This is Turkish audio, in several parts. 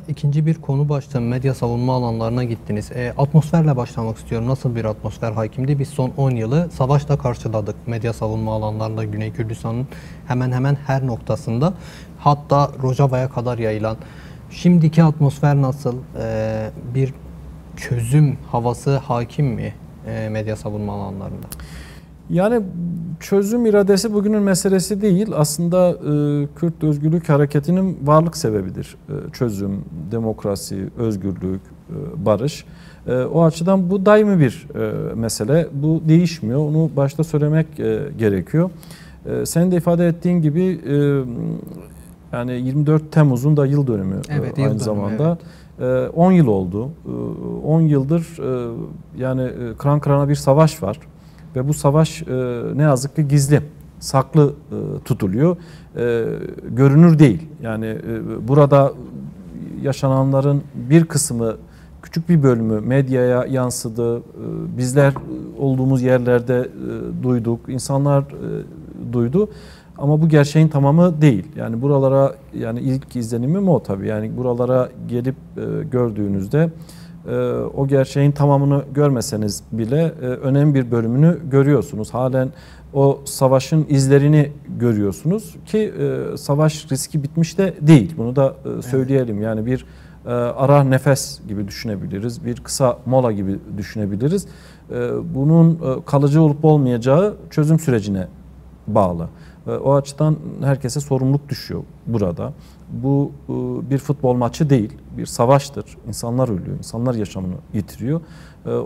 ikinci bir konu başlığı medya savunma alanlarına gittiniz. Atmosferle başlamak istiyorum. Nasıl bir atmosfer hakimdi? Biz son 10 yılı savaşla karşıladık medya savunma alanlarında Güney Kürdistan'ın hemen hemen her noktasında. Hatta Rojava'ya kadar yayılan. Şimdiki atmosfer nasıl? Bir çözüm havası hakim mi medya savunma alanlarında? Yani çözüm iradesi bugünün meselesi değil. Aslında Kürt Özgürlük Hareketi'nin varlık sebebidir. Çözüm, demokrasi, özgürlük, barış. O açıdan bu daimi bir mesele. Bu değişmiyor. Onu başta söylemek gerekiyor. Senin de ifade ettiğin gibi yani 24 Temmuz'un da yıl dönümü aynı zamanda. Evet. 10 yıl oldu. 10 yıldır yani kıran kırana bir savaş var. Ve bu savaş ne yazık ki gizli, saklı tutuluyor. Görünür değil. Yani burada yaşananların bir kısmı, küçük bir bölümü medyaya yansıdı. Bizler olduğumuz yerlerde duyduk, insanlar duydu. Ama bu gerçeğin tamamı değil. Yani buralara, yani ilk izlenimim o tabii. Yani buralara gelip gördüğünüzde o gerçeğin tamamını görmeseniz bile önemli bir bölümünü görüyorsunuz. Halen o savaşın izlerini görüyorsunuz ki savaş riski bitmiş de değil. Bunu da söyleyelim. Yani bir ara nefes gibi düşünebiliriz. Bir kısa mola gibi düşünebiliriz. Bunun kalıcı olup olmayacağı çözüm sürecine bağlı. O açıdan herkese sorumluluk düşüyor burada. Bu bir futbol maçı değil, bir savaştır. İnsanlar ölüyor, insanlar yaşamını yitiriyor.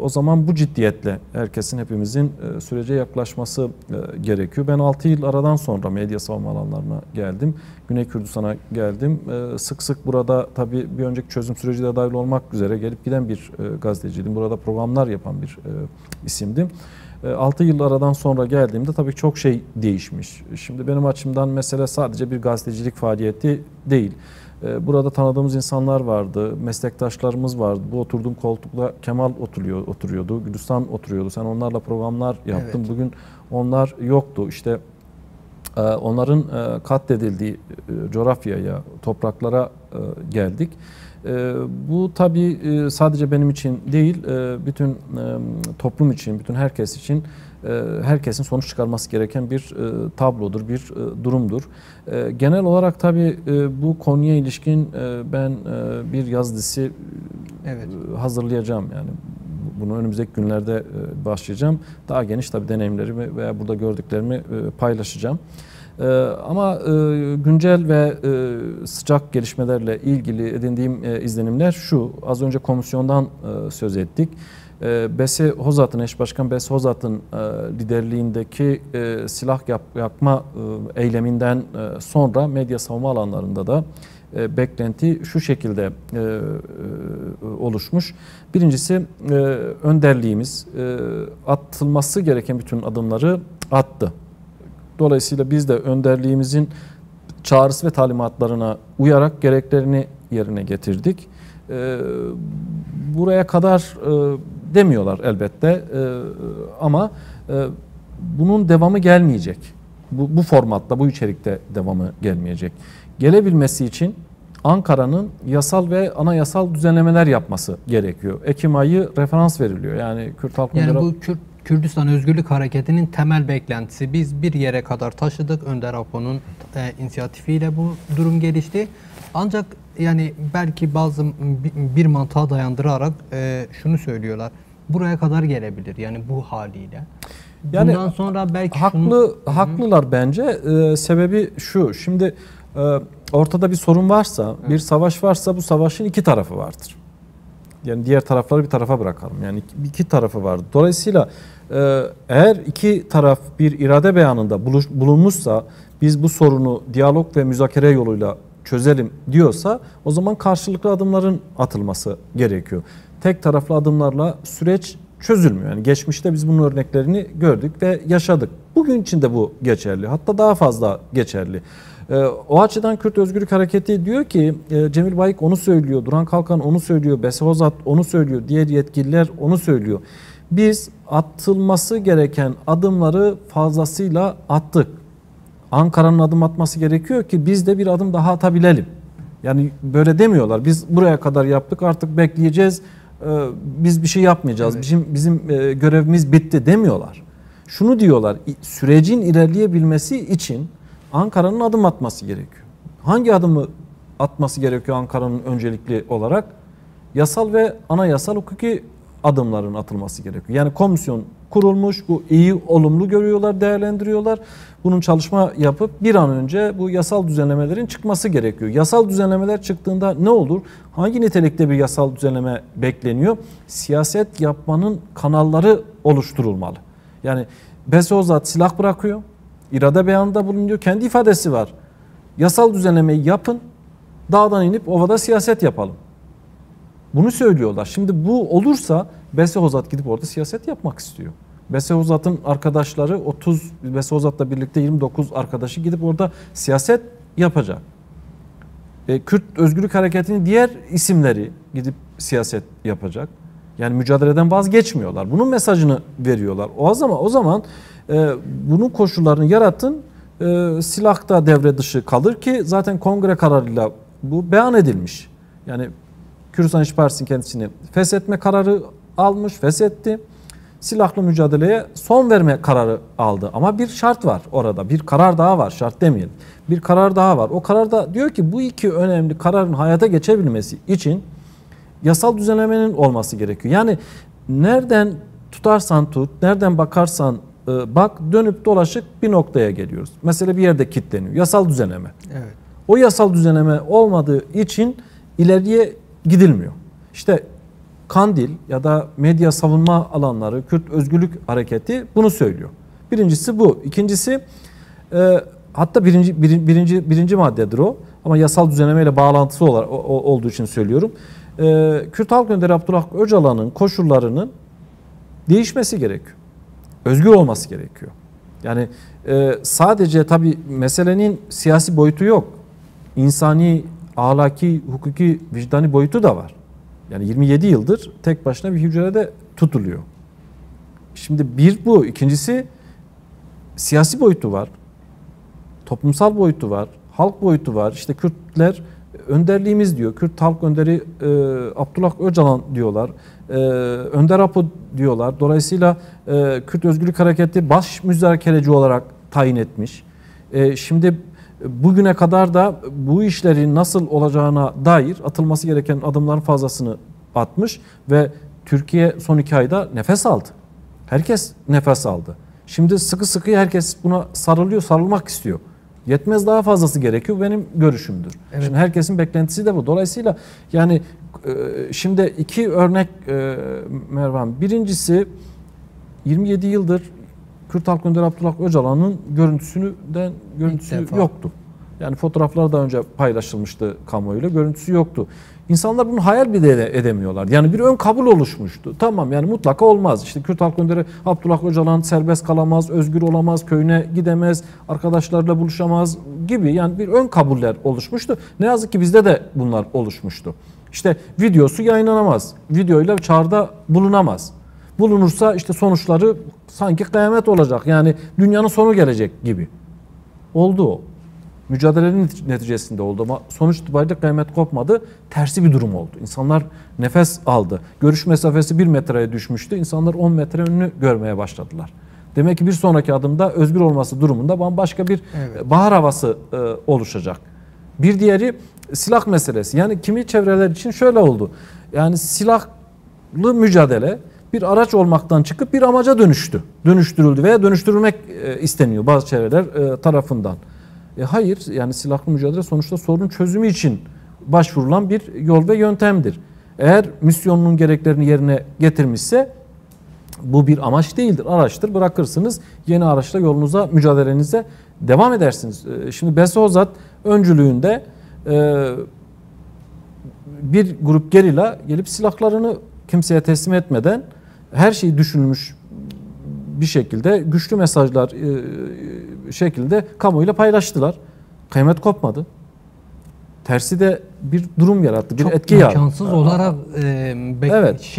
O zaman bu ciddiyetle herkesin, hepimizin sürece yaklaşması gerekiyor. Ben 6 yıl aradan sonra medya savunma alanlarına geldim. Güney Kürdistan'a geldim. Sık sık burada tabii bir önceki çözüm süreci de dahil olmak üzere gelip giden bir gazeteciydim. Burada programlar yapan bir isimdim. 6 yıl aradan sonra geldiğimde tabii çok şey değişmiş. Şimdi benim açımdan mesele sadece bir gazetecilik faaliyeti değil. Burada tanıdığımız insanlar vardı, meslektaşlarımız vardı. Bu oturduğum koltukta Kemal oturuyordu, Gülistan oturuyordu. Sen onlarla programlar yaptın. Evet. Bugün onlar yoktu. İşte onların katledildiği coğrafyaya, topraklara geldik. Bu tabii sadece benim için değil, bütün toplum için, bütün herkes için, herkesin sonuç çıkarması gereken bir tablodur, bir durumdur. Genel olarak tabii bu konuya ilişkin ben bir yazı dizisi hazırlayacağım. Yani bunu önümüzdeki günlerde başlayacağım. Daha geniş tabii deneyimlerimi veya burada gördüklerimi paylaşacağım. Ama güncel ve sıcak gelişmelerle ilgili edindiğim izlenimler şu. Az önce komisyondan söz ettik. Besi Hozat'ın, eş başkan Besi Hozat'ın liderliğindeki silah yakma eyleminden sonra medya savunma alanlarında da beklenti şu şekilde oluşmuş. Birincisi, önderliğimiz atılması gereken bütün adımları attı. Dolayısıyla biz de önderliğimizin çağrısı ve talimatlarına uyarak gereklerini yerine getirdik. Buraya kadar demiyorlar elbette ama bunun devamı gelmeyecek. Bu formatta, bu içerikte devamı gelmeyecek. Gelebilmesi için Ankara'nın yasal ve anayasal düzenlemeler yapması gerekiyor. Ekim ayı referans veriliyor. Yani Kürt halkının... Yani bu Kürdistan Özgürlük Hareketi'nin temel beklentisi. Biz bir yere kadar taşıdık. Önder Apo'nun inisiyatifiyle bu durum gelişti. Ancak yani belki bazı bir mantığa dayandırarak şunu söylüyorlar. Buraya kadar gelebilir. Yani bu haliyle. Yani bundan sonra belki haklılar bence. Sebebi şu. Şimdi ortada bir sorun varsa, bir savaş varsa bu savaşın iki tarafı vardır. Yani diğer tarafları bir tarafa bırakalım. Yani iki tarafı var. Dolayısıyla eğer iki taraf bir irade beyanında bulunmuşsa, biz bu sorunu diyalog ve müzakere yoluyla çözelim diyorsa, o zaman karşılıklı adımların atılması gerekiyor. Tek taraflı adımlarla süreç çözülmüyor. Yani geçmişte biz bunun örneklerini gördük ve yaşadık. Bugün için de bu geçerli. Hatta daha fazla geçerli. O açıdan Kürt Özgürlük Hareketi diyor ki, Cemil Bayık onu söylüyor, Duran Kalkan onu söylüyor, Besi Hozat onu söylüyor, diğer yetkililer onu söylüyor. Biz atılması gereken adımları fazlasıyla attık. Ankara'nın adım atması gerekiyor ki biz de bir adım daha atabilelim. Yani böyle demiyorlar. Biz buraya kadar yaptık, artık bekleyeceğiz. Biz bir şey yapmayacağız. Evet. Bizim görevimiz bitti demiyorlar. Şunu diyorlar. Sürecin ilerleyebilmesi için Ankara'nın adım atması gerekiyor. Hangi adımı atması gerekiyor Ankara'nın öncelikli olarak? Yasal ve anayasal hukuki adımların atılması gerekiyor. Yani komisyon kurulmuş, bu iyi, olumlu görüyorlar, değerlendiriyorlar. Bunun çalışma yapıp bir an önce bu yasal düzenlemelerin çıkması gerekiyor. Yasal düzenlemeler çıktığında ne olur? Hangi nitelikte bir yasal düzenleme bekleniyor? Siyaset yapmanın kanalları oluşturulmalı. Yani Besozat silah bırakıyor, irade beyanında bulunuyor, kendi ifadesi var. Yasal düzenlemeyi yapın, dağdan inip ovada siyaset yapalım. Bunu söylüyorlar. Şimdi bu olursa Besozat gidip orada siyaset yapmak istiyor. Besozat'ın arkadaşları 30, Besozat'la birlikte 29 arkadaşı gidip orada siyaset yapacak. Kürt Özgürlük Hareketi'nin diğer isimleri gidip siyaset yapacak. Yani mücadeleden vazgeçmiyorlar. Bunun mesajını veriyorlar. O zaman bunun koşullarını yaratın. Silah da devre dışı kalır ki zaten kongre kararıyla bu beyan edilmiş. Yani Kürdistan İşçi Partisi'nin kendisini feshetme kararı almış, feshetti. Silahlı mücadeleye son verme kararı aldı. Ama bir şart var orada. Bir karar daha var. Şart demeyelim. Bir karar daha var. O kararda diyor ki bu iki önemli kararın hayata geçebilmesi için yasal düzenlemenin olması gerekiyor. Yani nereden tutarsan tut, nereden bakarsan bak, dönüp dolaşık bir noktaya geliyoruz. Mesela bir yerde kilitleniyor. Yasal düzenleme. Evet. O yasal düzenleme olmadığı için ileriye gidilmiyor. İşte Kandil ya da medya savunma alanları, Kürt Özgürlük Hareketi bunu söylüyor. Birincisi bu. İkincisi hatta birinci maddedir o. Ama yasal düzenlemeyle bağlantısı olduğu için söylüyorum. Kürt Halk Önderi Abdullah Öcalan'ın koşullarının değişmesi gerekiyor. Özgür olması gerekiyor. Yani sadece tabii meselenin siyasi boyutu yok. İnsani, ahlaki, hukuki, vicdani boyutu da var. Yani 27 yıldır tek başına bir hücrede tutuluyor. Şimdi bir bu. İkincisi siyasi boyutu var. Toplumsal boyutu var. Halk boyutu var. İşte Kürtler önderliğimiz diyor. Kürt Halk Önderi Abdullah Öcalan diyorlar. Önder Apo diyorlar. Dolayısıyla Kürt Özgürlük Hareketi baş müzakereci olarak tayin etmiş. Şimdi bugüne kadar da bu işlerin nasıl olacağına dair atılması gereken adımların fazlasını atmış ve Türkiye son 2 ayda nefes aldı. Herkes nefes aldı. Şimdi sıkı sıkı herkes buna sarılıyor, sarılmak istiyor. Yetmez, daha fazlası gerekiyor, benim görüşümdür. Evet. Şimdi herkesin beklentisi de bu. Dolayısıyla yani şimdi 2 örnek Mervan. Birincisi 27 yıldır Kürt Halk Önderi Abdullah Öcalan'ın görüntüsü yoktu. Yani fotoğraflar daha önce paylaşılmıştı kamuoyuyla. Görüntüsü yoktu. İnsanlar bunu hayal bile edemiyorlar. Yani bir ön kabul oluşmuştu. Tamam, yani mutlaka olmaz. İşte Kürt Halk Önderi Abdullah Öcalan serbest kalamaz, özgür olamaz, köyüne gidemez, arkadaşlarla buluşamaz gibi, yani bir ön kabuller oluşmuştu. Ne yazık ki bizde de bunlar oluşmuştu. İşte videosu yayınlanamaz. Videoyla çağrıda bulunamaz. Bulunursa işte sonuçları sanki kıyamet olacak. Yani dünyanın sonu gelecek gibi. Oldu o. Mücadelenin neticesinde oldu ama sonuç itibariyle kıyamet kopmadı. Tersi bir durum oldu. İnsanlar nefes aldı. Görüş mesafesi 1 metreye düşmüştü. İnsanlar 10 metre önünü görmeye başladılar. Demek ki bir sonraki adımda özgür olması durumunda bambaşka bir bahar havası oluşacak. Bir diğeri silah meselesi. Yani kimi çevreler için şöyle oldu. Yani silahlı mücadele bir araç olmaktan çıkıp bir amaca dönüştürüldü veya dönüştürülmek isteniyor bazı çevreler tarafından. Hayır, yani silahlı mücadele sonuçta sorunun çözümü için başvurulan bir yol ve yöntemdir. Eğer misyonunun gereklerini yerine getirmişse bu bir amaç değildir, araçtır. Bırakırsınız, yeni araçla yolunuza, mücadelenize devam edersiniz. Şimdi Besozat öncülüğünde bir grup gerilla gelip silahlarını kimseye teslim etmeden her şey düşünülmüş bir şekilde güçlü mesajlar şekilde kamuoyuyla paylaştılar. Kıyamet kopmadı. Tersi de bir durum yarattı, bir etki yarattı. İmkansız olarak evet.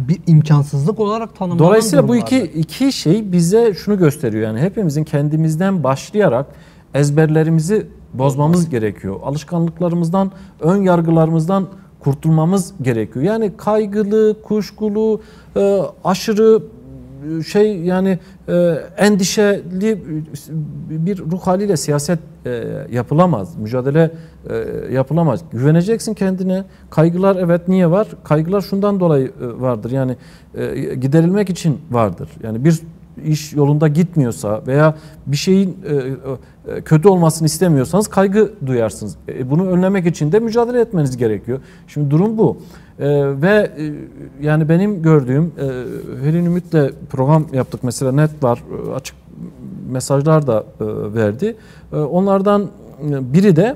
Bir imkansızlık olarak tanımlanan Dolayısıyla bu durumlarda. iki şey bize şunu gösteriyor. Yani hepimizin kendimizden başlayarak ezberlerimizi Bozmamız gerekiyor. Alışkanlıklarımızdan, ön yargılarımızdan kurtulmamız gerekiyor. Yani kaygılı, kuşkulu, aşırı yani endişeli bir ruh haliyle siyaset yapılamaz. Mücadele yapılamaz. Güveneceksin kendine. Kaygılar evet niye var? Kaygılar şundan dolayı vardır. Yani giderilmek için vardır. Yani bir iş yolunda gitmiyorsa veya bir şeyin kötü olmasını istemiyorsanız kaygı duyarsınız. Bunu önlemek için de mücadele etmeniz gerekiyor. Şimdi durum bu. Ve yani benim gördüğüm Helin Ümit'le program yaptık mesela, net var, açık mesajlar da verdi. Onlardan biri de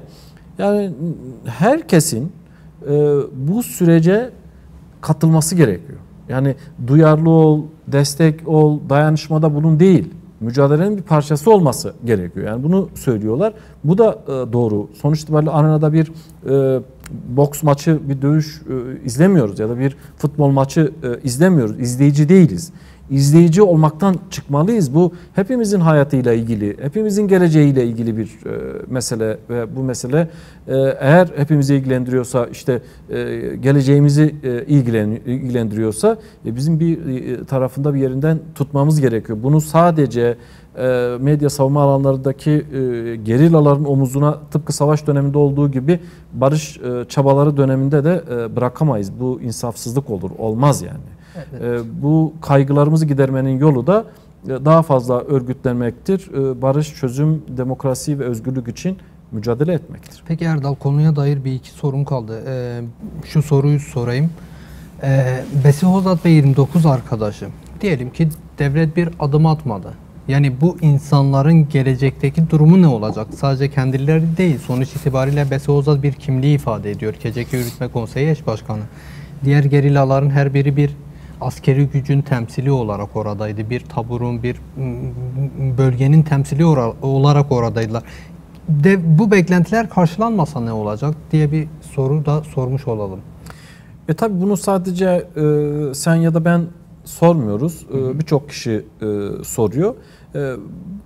yani herkesin bu sürece katılması gerekiyor. Yani duyarlı ol, destek ol, dayanışmada bulun değil. Mücadelenin bir parçası olması gerekiyor. Yani bunu söylüyorlar. Bu da doğru. Sonuç itibariyle arenada bir boks maçı, bir dövüş izlemiyoruz ya da bir futbol maçı izlemiyoruz. İzleyici değiliz. İzleyici olmaktan çıkmalıyız. Bu hepimizin hayatıyla ilgili, hepimizin geleceğiyle ilgili bir mesele ve bu mesele eğer hepimizi ilgilendiriyorsa, işte geleceğimizi ilgilendiriyorsa bizim bir tarafında, bir yerinden tutmamız gerekiyor. Bunu sadece medya savunma alanlarındaki gerillaların omuzuna, tıpkı savaş döneminde olduğu gibi barış çabaları döneminde de bırakamayız. Bu insafsızlık olur, olmaz yani. Evet. Bu kaygılarımızı gidermenin yolu da daha fazla örgütlenmektir. Barış, çözüm, demokrasi ve özgürlük için mücadele etmektir. Peki Erdal, konuya dair bir iki sorum kaldı. Şu soruyu sorayım. Besi Hozat ve 29 arkadaşı, diyelim ki devlet bir adım atmadı. Yani bu insanların gelecekteki durumu ne olacak? Sadece kendileri değil. Sonuç itibariyle Besi Hozat bir kimliği ifade ediyor. KCK Yürütme Konseyi Eş Başkanı. Diğer gerillaların her biri bir askeri gücün temsili olarak oradaydı. Bir taburun, bir bölgenin temsili olarak oradaydılar. Bu beklentiler karşılanmasa ne olacak diye bir soru da sormuş olalım. Tabii bunu sadece sen ya da ben sormuyoruz. Birçok kişi soruyor.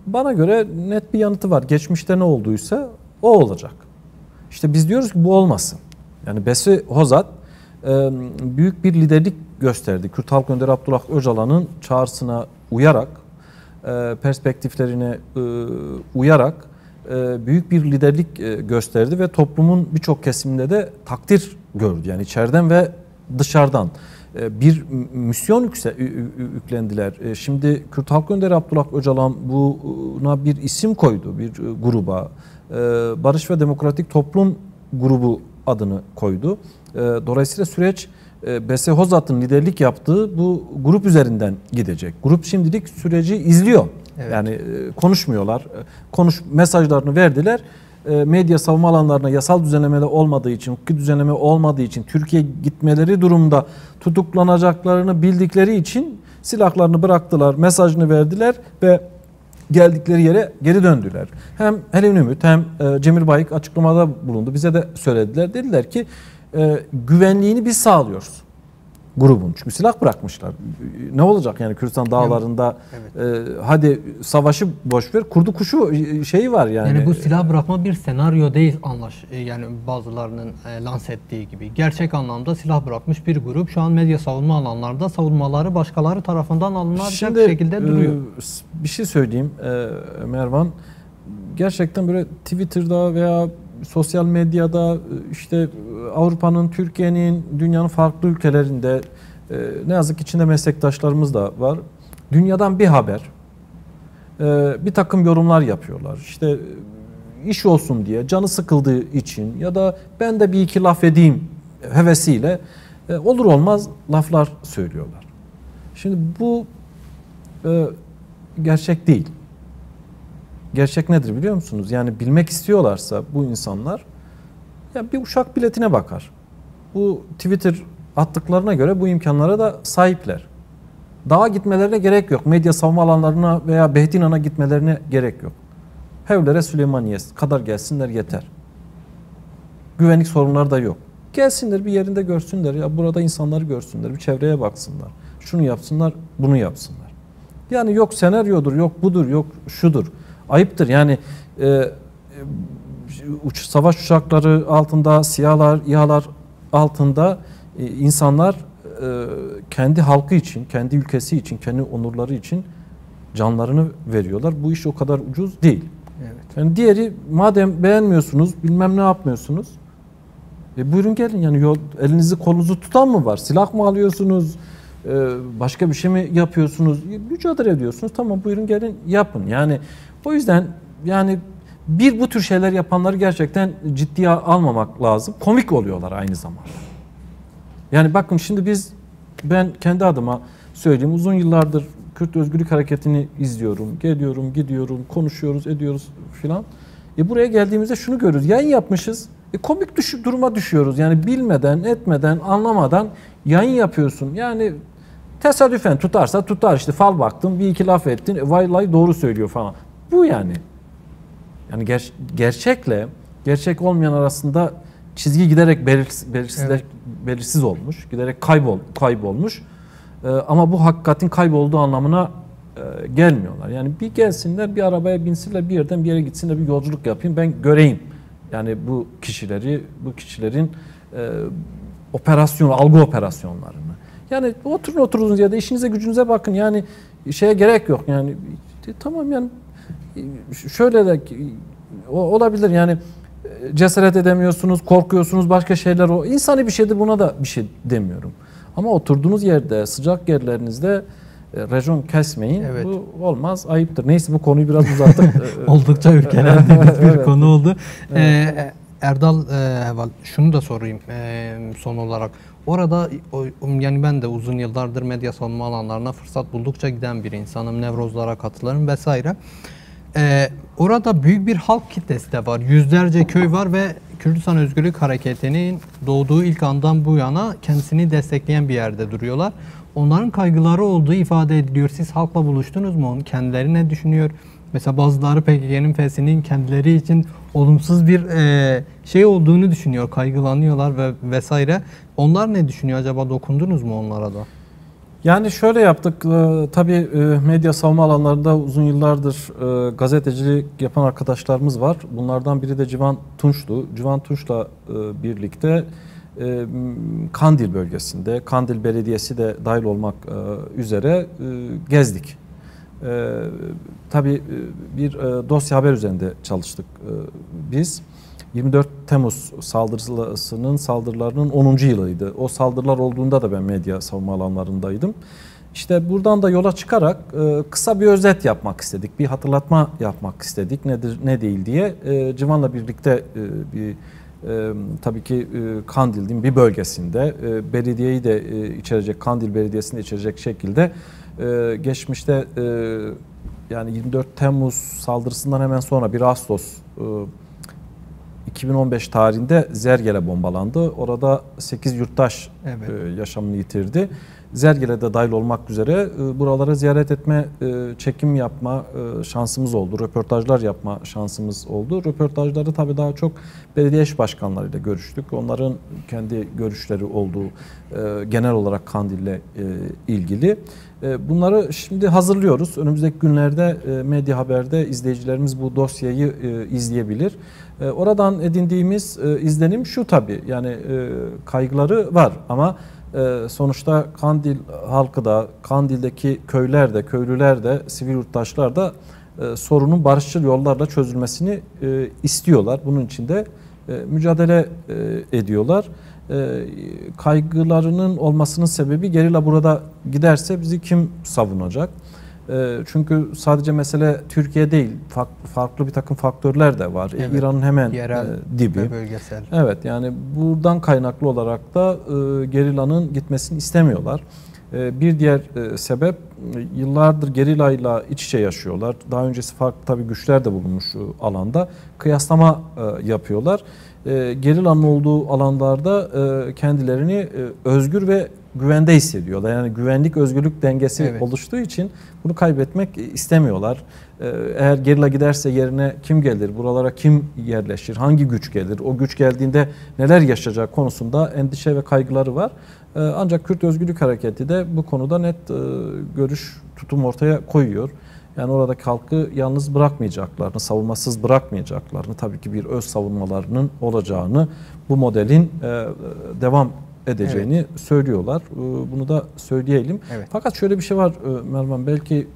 Bana göre net bir yanıtı var. Geçmişte ne olduysa o olacak. İşte biz diyoruz ki bu olmasın. Yani Besi Hozat büyük bir liderlik gösterdi. Kürt Halk Önderi Abdullah Öcalan'ın çağrısına uyarak, perspektiflerine uyarak büyük bir liderlik gösterdi ve toplumun birçok kesiminde de takdir gördü. Yani içeriden ve dışarıdan bir misyon yüklendiler. Şimdi Kürt Halk Önderi Abdullah Öcalan buna bir isim koydu, bir gruba. Barış ve Demokratik Toplum grubu adını koydu. Dolayısıyla süreç Besi Hozat'ın liderlik yaptığı bu grup üzerinden gidecek. Grup şimdilik süreci izliyor. Evet. Yani konuşmuyorlar. Mesajlarını verdiler. Medya savunma alanlarına yasal düzenleme olmadığı için, hukuki düzenleme olmadığı için, Türkiye gitmeleri durumda tutuklanacaklarını bildikleri için silahlarını bıraktılar, mesajını verdiler ve geldikleri yere geri döndüler. Hem Helin Ümit hem Cemil Bayık açıklamada bulundu. Bize de söylediler. Dediler ki güvenliğini biz sağlıyoruz grubun. Çünkü silah bırakmışlar. Ne olacak yani Kürdistan dağlarında? Evet. Hadi savaşı boşver, kurdu kuşu şeyi var yani. Yani bu silah bırakma bir senaryo değil, yani bazılarının lanse ettiği gibi. Gerçek anlamda silah bırakmış bir grup şu an medya savunma alanlarda savunmaları başkaları tarafından alınacak şekilde duruyor. Bir şey söyleyeyim Mervan. Gerçekten böyle Twitter'da veya sosyal medyada, işte Avrupa'nın, Türkiye'nin, dünyanın farklı ülkelerinde ne yazık ki içinde meslektaşlarımız da var. Dünyadan bir haber, bir takım yorumlar yapıyorlar. İşte iş olsun diye, canı sıkıldığı için ya da ben de bir iki laf edeyim hevesiyle olur olmaz laflar söylüyorlar. Şimdi bu gerçek değil. Gerçek nedir biliyor musunuz? Yani bilmek istiyorlarsa bu insanlar ya bir uçak biletine bakar. Bu Twitter attıklarına göre bu imkanlara da sahipler. Dağa gitmelerine gerek yok. Medya savunma alanlarına veya Behtinan'a gitmelerine gerek yok. Hevlere Süleymaniye kadar gelsinler yeter. Güvenlik sorunları da yok. Gelsinler bir yerinde görsünler. Ya burada insanları görsünler. Bir çevreye baksınlar. Şunu yapsınlar, bunu yapsınlar. Yani yok senaryodur, yok budur, yok şudur. Ayıptır yani savaş uçakları altında, SİHA'lar, İHA'lar altında insanlar kendi halkı için, kendi ülkesi için, kendi onurları için canlarını veriyorlar. Bu iş o kadar ucuz değil. Evet. Yani diğeri, madem beğenmiyorsunuz, bilmem ne yapmıyorsunuz, buyurun gelin. Yani elinizi kolunuzu tutan mı var? Silah mı alıyorsunuz? Başka bir şey mi yapıyorsunuz? Mücadele ediyorsunuz. Tamam, buyurun gelin yapın. Yani o yüzden yani bu tür şeyler yapanları gerçekten ciddiye almamak lazım. Komik oluyorlar aynı zamanda. Yani bakın şimdi ben kendi adıma söyleyeyim, uzun yıllardır Kürt Özgürlük Hareketi'ni izliyorum. Geliyorum, gidiyorum, konuşuyoruz, ediyoruz filan. Buraya geldiğimizde şunu görürüz. Yayın yapmışız. Komik duruma düşüyoruz. Yani bilmeden, etmeden, anlamadan yayın yapıyorsun. Yani tesadüfen tutarsa tutar. İşte fal baktın, bir iki laf ettin. Vallahi doğru söylüyor falan. Bu yani. Yani gerçekle gerçek olmayan arasında çizgi giderek belirsiz olmuş. Giderek kaybolmuş. Ama bu hakikatin kaybolduğu anlamına gelmiyorlar. Yani bir gelsinler, bir arabaya binsinler, bir yerden bir yere gitsinler, bir yolculuk yapayım, ben göreyim. Yani bu kişilerin algı operasyonlarını. Yani oturduğunuz yerde işinize gücünüze bakın. Yani şeye gerek yok. Yani tamam, yani şöyle de olabilir. Yani cesaret edemiyorsunuz, korkuyorsunuz, başka şeyler o. İnsani bir şeydir, buna da bir şey demiyorum. Ama oturduğunuz yerde, sıcak yerlerinizde rejim kesmeyin. Evet. Bu olmaz, ayıptır. Neyse, bu konuyu biraz uzattık. Oldukça ülkelendiğimiz bir konu oldu. Evet. Erdal, şunu da sorayım son olarak. Orada yani ben de uzun yıllardır medya savunma alanlarına fırsat buldukça giden bir insanım. Nevrozlara katılırım vesaire. Orada büyük bir halk kitlesi de var. Yüzlerce köy var ve Kürdistan Özgürlük Hareketi'nin doğduğu ilk andan bu yana kendisini destekleyen bir yerde duruyorlar. Onların kaygıları olduğu ifade ediliyor. Siz halkla buluştunuz mu? Kendileri ne düşünüyor? Mesela bazıları PKK'nın fesinin kendileri için olumsuz bir şey olduğunu düşünüyor. Kaygılanıyorlar ve vesaire. Onlar ne düşünüyor acaba? Dokundunuz mu onlara da? Yani şöyle yaptık. Tabii medya savunma alanlarında uzun yıllardır gazetecilik yapan arkadaşlarımız var. Bunlardan biri de Civan Tunç'tu. Civan Tunç'la birlikte Kandil bölgesinde, Kandil Belediyesi de dahil olmak üzere gezdik. Tabii bir dosya haber üzerinde çalıştık biz. 24 Temmuz saldırılarının 10. yılıydı. O saldırılar olduğunda da ben medya savunma alanlarındaydım. İşte buradan da yola çıkarak kısa bir özet yapmak istedik. Bir hatırlatma yapmak istedik. Nedir, ne değil diye. Civan'la birlikte tabii ki Kandil'in bir bölgesinde belediyeyi de içerecek, Kandil Belediyesi'ni de içerecek şekilde geçmişte yani 24 Temmuz saldırısından hemen sonra 1 Ağustos 2015 tarihinde Zergel'e bombalandı. Orada 8 yurttaş yaşamını yitirdi. Zergel'e de dahil olmak üzere buralara ziyaret etme, çekim yapma şansımız oldu. Röportajlar yapma şansımız oldu. Röportajlarda tabii daha çok belediye eş başkanlarıyla görüştük. Onların kendi görüşleri olduğu genel olarak Kandil'le ilgili. Bunları şimdi hazırlıyoruz. Önümüzdeki günlerde Medya Haber'de izleyicilerimiz bu dosyayı izleyebilir. Oradan edindiğimiz izlenim şu tabii. Yani kaygıları var ama sonuçta Kandil halkı da, Kandil'deki köyler de, köylüler de, sivil yurttaşlar da sorunun barışçıl yollarla çözülmesini istiyorlar. Bunun için de mücadele ediyorlar. Kaygılarının olmasının sebebi gerilla burada giderse bizi kim savunacak? Çünkü sadece mesele Türkiye değil, farklı bir takım faktörler de var. Evet, İran'ın hemen dibi. Ve bölgesel. Evet, yani buradan kaynaklı olarak da gerillanın gitmesini istemiyorlar. Bir diğer sebep, yıllardır gerillayla iç içe yaşıyorlar. Daha öncesi farklı tabii güçler de bulunmuş alanda. Kıyaslama yapıyorlar. Gerillanın olduğu alanlarda kendilerini özgür ve güvende hissediyorlar. Yani güvenlik özgürlük dengesi oluştuğu için bunu kaybetmek istemiyorlar. Eğer gerilla giderse yerine kim gelir, buralara kim yerleşir, hangi güç gelir, o güç geldiğinde neler yaşayacak konusunda endişe ve kaygıları var. Ancak Kürt Özgürlük Hareketi de bu konuda net görüş, tutum ortaya koyuyor. Yani oradaki halkı yalnız bırakmayacaklarını, savunmasız bırakmayacaklarını, tabii ki bir öz savunmalarının olacağını, bu modelin devam edeceğini söylüyorlar. Bunu da söyleyelim. Evet. Fakat şöyle bir şey var Mervan, belki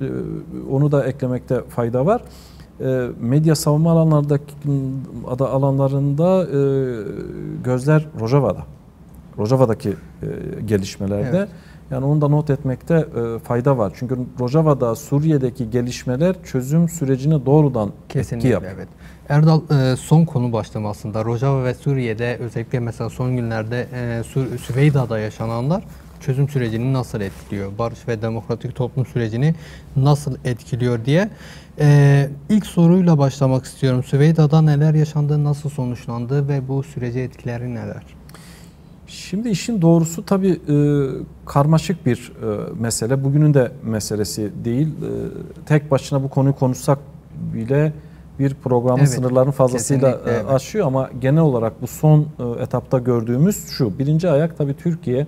onu da eklemekte fayda var. Medya savunma alanlarında gözler Rojava'da. Rojava'daki gelişmelerde. Evet. Yani onu da not etmekte fayda var. Çünkü Rojava'da, Suriye'deki gelişmeler çözüm sürecine doğrudan etki yapıyor. Evet. Erdal, son konu başlığım aslında. Rojava ve Suriye'de özellikle mesela son günlerde Süveyda'da yaşananlar çözüm sürecini nasıl etkiliyor? Barış ve demokratik toplum sürecini nasıl etkiliyor diye. İlk soruyla başlamak istiyorum. Süveyda'da neler yaşandı, nasıl sonuçlandı ve bu sürece etkileri neler? Şimdi işin doğrusu tabii karmaşık bir mesele. Bugünün de meselesi değil. Tek başına bu konuyu konuşsak bile bir programın sınırlarını fazlasıyla aşıyor. Ama genel olarak bu son etapta gördüğümüz şu. Birinci ayak tabii Türkiye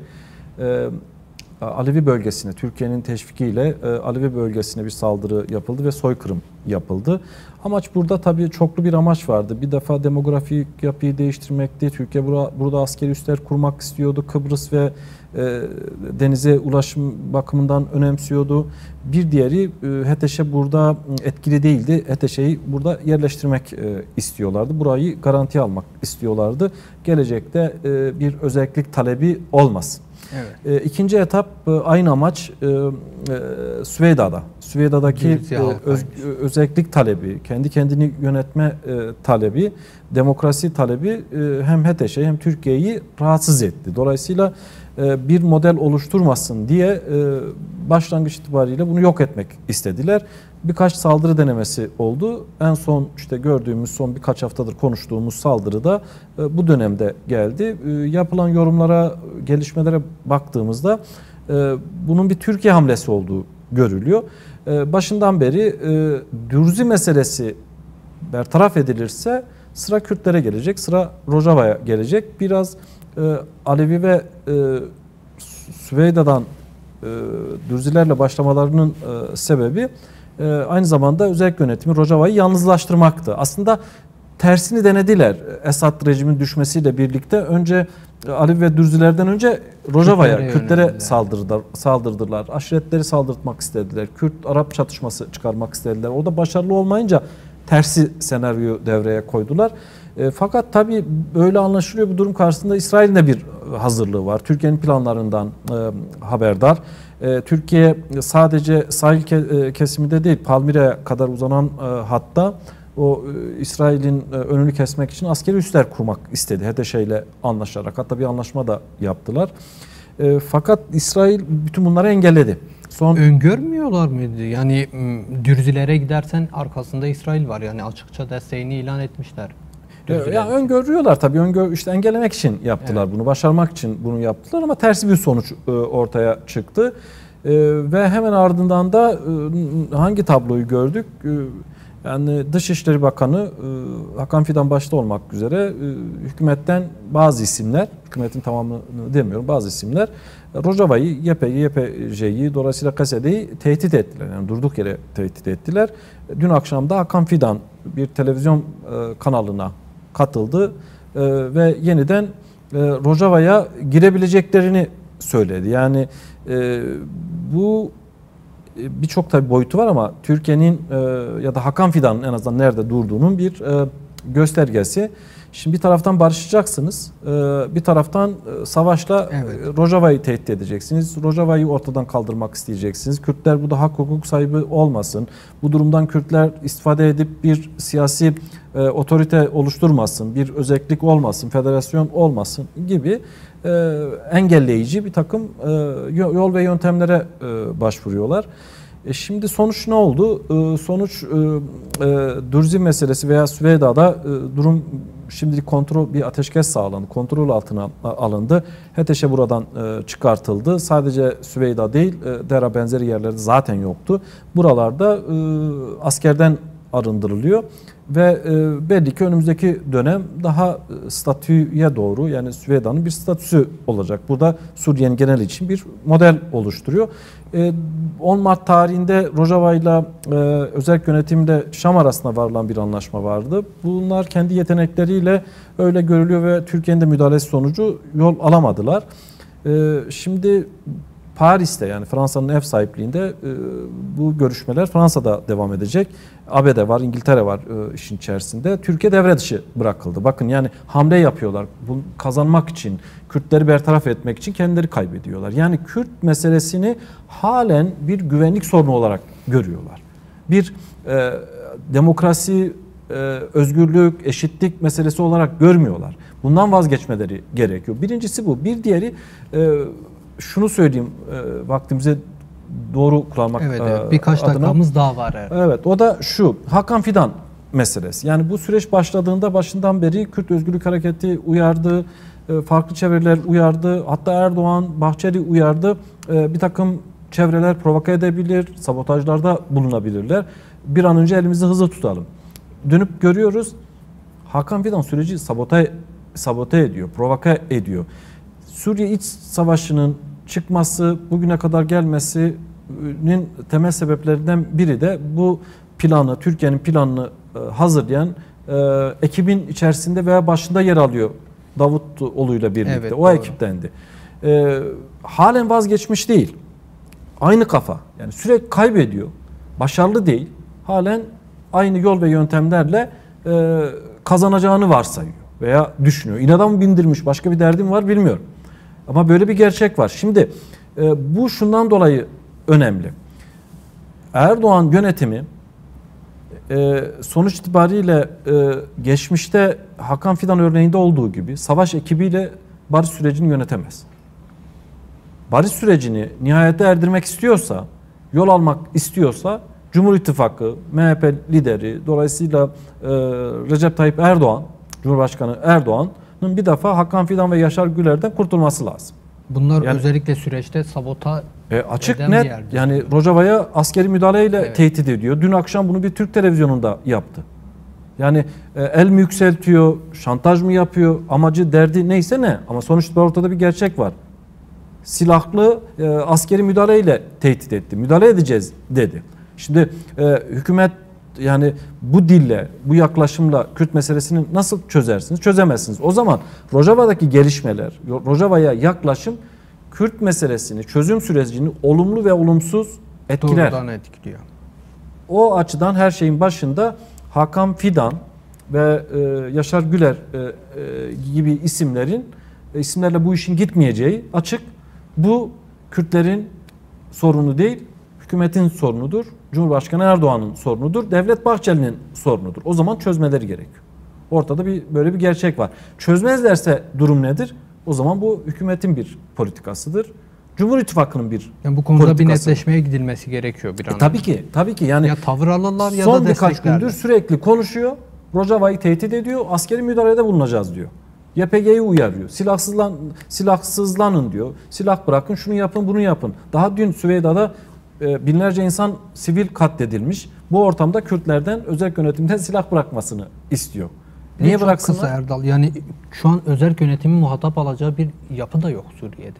Alevi bölgesine, Türkiye'nin teşvikiyle Alevi bölgesine bir saldırı yapıldı ve soykırım yapıldı. Amaç burada tabii çoklu bir amaç vardı. Bir defa demografik yapıyı değiştirmekti. Türkiye burada askeri üsler kurmak istiyordu. Kıbrıs ve denize ulaşım bakımından önemsiyordu. Bir diğeri HETEŞ'e burada etkili değildi. HETEŞ'e'yi burada yerleştirmek istiyorlardı. Burayı garantiye almak istiyorlardı. Gelecekte bir özellik talebi olmasın. Evet. İkinci etap aynı amaç Süveyda'da. Süveyda'daki özellik talebi, kendi kendini yönetme talebi, demokrasi talebi hem HETEŞ'e hem Türkiye'yi rahatsız etti. Dolayısıyla bir model oluşturmasın diye başlangıç itibariyle bunu yok etmek istediler. Birkaç saldırı denemesi oldu. En son işte gördüğümüz, son birkaç haftadır konuştuğumuz saldırı da bu dönemde geldi. Yapılan yorumlara, gelişmelere baktığımızda bunun bir Türkiye hamlesi olduğu görülüyor. Başından beri Dürzi meselesi bertaraf edilirse sıra Kürtlere gelecek, sıra Rojava'ya gelecek. Biraz Alevi ve Süveyda'dan Dürzilerle başlamalarının sebebi aynı zamanda özellik yönetimi Rojava'yı yalnızlaştırmaktı. Aslında tersini denediler. Esad rejimin düşmesiyle birlikte önce Alevi ve Dürzilerden önce Rojava'ya, Kürtlere saldırdılar. Aşiretleri saldırtmak istediler. Kürt-Arap çatışması çıkarmak istediler. O da başarılı olmayınca tersi senaryo devreye koydular. Fakat tabii böyle anlaşılıyor, bu durum karşısında İsrail'in de bir hazırlığı var. Türkiye'nin planlarından haberdar. Türkiye sadece sahil kesiminde değil, Palmire'ye kadar uzanan hatta o İsrail'in önünü kesmek için askeri üsler kurmak istedi. HETEŞ ile anlaşarak, hatta bir anlaşma da yaptılar. Fakat İsrail bütün bunları engelledi. Öngörmüyorlar mıydı? Yani Dürzilere gidersen arkasında İsrail var. Yani açıkça desteğini ilan etmişler. Yani öngörüyorlar tabii. İşte engellemek için yaptılar bunu. Başarmak için bunu yaptılar ama tersi bir sonuç ortaya çıktı. Ve hemen ardından da hangi tabloyu gördük? Yani Dışişleri Bakanı Hakan Fidan başta olmak üzere hükümetten bazı isimler, hükümetin tamamını demiyorum, bazı isimler Rojava'yı, YPJ'yi, dolayısıyla Kasede'yi tehdit ettiler. Yani durduk yere tehdit ettiler. Dün akşam da Hakan Fidan bir televizyon kanalına katıldı ve yeniden Rojava'ya girebileceklerini söyledi. Yani bu birçok tabii boyutu var ama Türkiye'nin ya da Hakan Fidan'ın en azından nerede durduğunun bir göstergesi. Şimdi bir taraftan barışacaksınız, bir taraftan savaşla Rojava'yı tehdit edeceksiniz. Rojava'yı ortadan kaldırmak isteyeceksiniz. Kürtler bu da hak hukuk sahibi olmasın. Bu durumdan Kürtler istifade edip bir siyasi otorite oluşturmasın, bir özellik olmasın, federasyon olmasın gibi engelleyici bir takım yol ve yöntemlere başvuruyorlar. Şimdi sonuç ne oldu? Sonuç Dürzi meselesi veya Süveyda'da durum şimdilik bir ateşkes sağlandı. Kontrol altına alındı. HETEŞ'e buradan çıkartıldı. Sadece Süveyda değil, Dera benzeri yerlerde zaten yoktu. Buralarda askerden arındırılıyor ve belli ki önümüzdeki dönem daha statüye doğru, yani Süveyda'nın bir statüsü olacak. Burada Suriye'nin genel için bir model oluşturuyor. 10 Mart tarihinde Rojava ile özel yönetimle Şam arasında varılan bir anlaşma vardı. Bunlar kendi yetenekleriyle öyle görülüyor ve Türkiye'nin de müdahalesi sonucu yol alamadılar. Şimdi Paris'te, yani Fransa'nın ev sahipliğinde bu görüşmeler Fransa'da devam edecek. ABD var, İngiltere var işin içerisinde. Türkiye devre dışı bırakıldı. Bakın, yani hamle yapıyorlar. Bunu kazanmak için, Kürtleri bertaraf etmek için kendileri kaybediyorlar. Yani Kürt meselesini halen bir güvenlik sorunu olarak görüyorlar. Bir demokrasi, özgürlük, eşitlik meselesi olarak görmüyorlar. Bundan vazgeçmeleri gerekiyor. Birincisi bu. Bir diğeri, şunu söyleyeyim, vaktimizi doğru kullanmak adına. Birkaç dakikamız daha var. Evet, o da şu: Hakan Fidan meselesi. Yani bu süreç başladığında başından beri Kürt Özgürlük Hareketi uyardı, farklı çevreler uyardı, hatta Erdoğan, Bahçeli uyardı. Bir takım çevreler provoke edebilir, sabotajlarda bulunabilirler. Bir an önce elimizi hızlı tutalım. Dönüp görüyoruz, Hakan Fidan süreci sabote ediyor, provoke ediyor. Suriye iç savaşının çıkması, bugüne kadar gelmesinin temel sebeplerinden biri de bu planı, Türkiye'nin planını hazırlayan ekibin içerisinde veya başında yer alıyor Davutoğlu'yla birlikte. Evet, o doğru. ekiptendi. Halen vazgeçmiş değil. Aynı kafa. Yani sürekli kaybediyor. Başarılı değil. Halen aynı yol ve yöntemlerle kazanacağını varsayıyor veya düşünüyor. İnada mı bindirmiş, başka bir derdim var bilmiyorum. Ama böyle bir gerçek var. Şimdi bu şundan dolayı önemli. Erdoğan yönetimi sonuç itibariyle geçmişte Hakan Fidan örneğinde olduğu gibi savaş ekibiyle barış sürecini yönetemez. Barış sürecini nihayete erdirmek istiyorsa, yol almak istiyorsa Cumhur İttifakı, MHP lideri, dolayısıyla Recep Tayyip Erdoğan, Cumhurbaşkanı Erdoğan'ın bir defa Hakan Fidan ve Yaşar Güler'den kurtulması lazım. Bunlar Yani, özellikle süreçte sabota açık eden net, bir yerde. yani Rojava'ya askeri müdahaleyle Evet. tehdit ediyor. Dün akşam bunu bir Türk televizyonunda yaptı. Yani el mi yükseltiyor, şantaj mı yapıyor, amacı, derdi neyse ne, ama sonuçta ortada bir gerçek var. Silahlı askeri müdahaleyle tehdit etti. Müdahale edeceğiz dedi. Şimdi hükümet, yani bu dille, bu yaklaşımla Kürt meselesini nasıl çözersiniz? Çözemezsiniz. O zaman Rojava'daki gelişmeler, Rojava'ya yaklaşım Kürt meselesini, çözüm sürecini olumlu ve olumsuz etkiler. Doğrudan etkiliyor. O açıdan her şeyin başında Hakan Fidan ve Yaşar Güler gibi isimlerle bu işin gitmeyeceği açık. Bu Kürtlerin sorunu değil, hükümetin sorunudur. Cumhurbaşkanı Erdoğan'ın sorunudur. Devlet Bahçeli'nin sorunudur. O zaman çözmeleri gerekiyor. Ortada böyle bir gerçek var. Çözmezlerse durum nedir? O zaman bu hükümetin bir politikasıdır. Cumhur İttifakı'nın bir Yani bu konuda politikası. bir netleşmeye gidilmesi gerekiyor bir an. Tabii ki yani ya tavır alırlar ya son da birkaç desteklerler. gündür sürekli konuşuyor. Rojava'yı tehdit ediyor. Askeri müdahalede bulunacağız diyor. YPG'yi uyarıyor. Silahsızlanın diyor. Silah bırakın, şunu yapın, bunu yapın. Daha dün Süveyda'da binlerce insan sivil katledilmiş. Bu ortamda Kürtlerden, özel yönetimden silah bırakmasını istiyor. Bir de Niye çok bıraksınlar? kısa Erdal. Yani şu an özel yönetimin muhatap alacağı bir yapı da yok Suriye'de.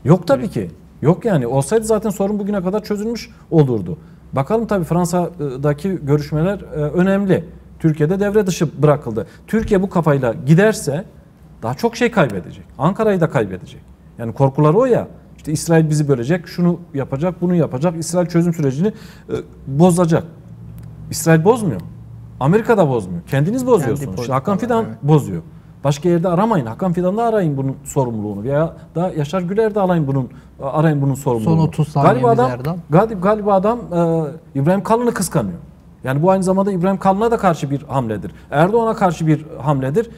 Yok tabii ki. Yok yani. Olsaydı zaten sorun bugüne kadar çözülmüş olurdu. Bakalım, tabii Fransa'daki görüşmeler önemli. Türkiye'de devre dışı bırakıldı. Türkiye bu kafayla giderse daha çok şey kaybedecek. Ankara'yı da kaybedecek. Yani korkuları o ya. İşte İsrail bizi bölecek, şunu yapacak, bunu yapacak. İsrail çözüm sürecini bozacak. İsrail bozmuyor. Amerika da bozmuyor. Kendiniz bozuyorsunuz. İşte Hakan Fidan bozuyor. Başka yerde aramayın. Hakan Fidan'da arayın bunun sorumluluğunu. Veya da Yaşar Güler'de arayın bunun sorumluluğunu. Son 30 saniyemiz Erdal. Galiba adam İbrahim Kalın'ı kıskanıyor. Yani bu aynı zamanda İbrahim Kalın'a da karşı bir hamledir. Erdoğan'a karşı bir hamledir.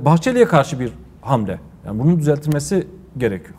Bahçeli'ye karşı bir hamle. Yani bunun düzeltilmesi gerekiyor.